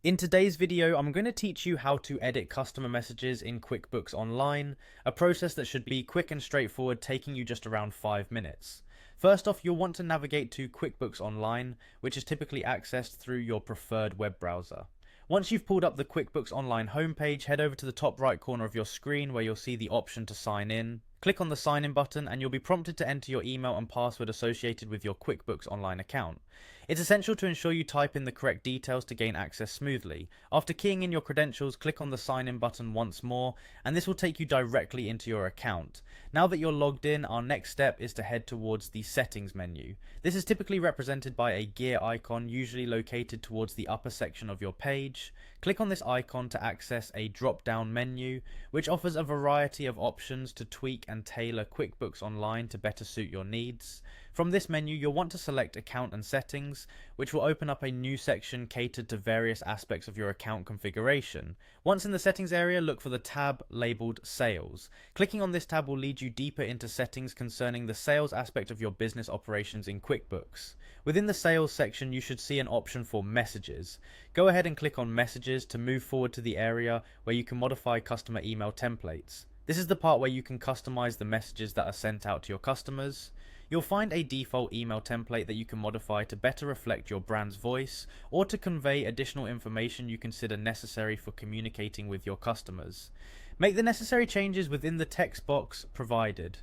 In today's video, I'm going to teach you how to edit customer messages in QuickBooks Online, a process that should be quick and straightforward, taking you just around 5 minutes. First off, you'll want to navigate to QuickBooks Online, which is typically accessed through your preferred web browser. Once you've pulled up the QuickBooks Online homepage, head over to the top right corner of your screen where you'll see the option to sign in. Click on the sign in button and you'll be prompted to enter your email and password associated with your QuickBooks Online account. It's essential to ensure you type in the correct details to gain access smoothly. After keying in your credentials, click on the sign in button once more and this will take you directly into your account. Now that you're logged in, our next step is to head towards the settings menu. This is typically represented by a gear icon, usually located towards the upper section of your page. Click on this icon to access a drop-down menu, which offers a variety of options to tweak and tailor QuickBooks Online to better suit your needs. From this menu, you'll want to select Account and Settings, which will open up a new section catered to various aspects of your account configuration. Once in the settings area, look for the tab labeled Sales. Clicking on this tab will lead you deeper into settings concerning the sales aspect of your business operations in QuickBooks. Within the Sales section, you should see an option for Messages. Go ahead and click on Messages to move forward to the area where you can modify customer email templates. This is the part where you can customize the messages that are sent out to your customers. You'll find a default email template that you can modify to better reflect your brand's voice or to convey additional information you consider necessary for communicating with your customers. Make the necessary changes within the text box provided.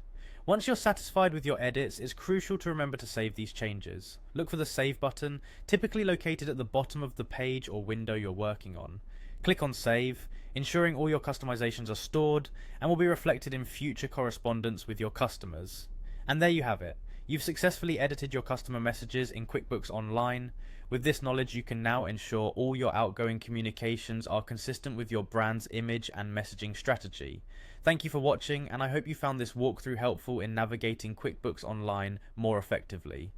Once you're satisfied with your edits, it's crucial to remember to save these changes. Look for the Save button, typically located at the bottom of the page or window you're working on. Click on Save, ensuring all your customizations are stored and will be reflected in future correspondence with your customers. And there you have it. You've successfully edited your customer messages in QuickBooks Online. With this knowledge, you can now ensure all your outgoing communications are consistent with your brand's image and messaging strategy. Thank you for watching, and I hope you found this walkthrough helpful in navigating QuickBooks Online more effectively.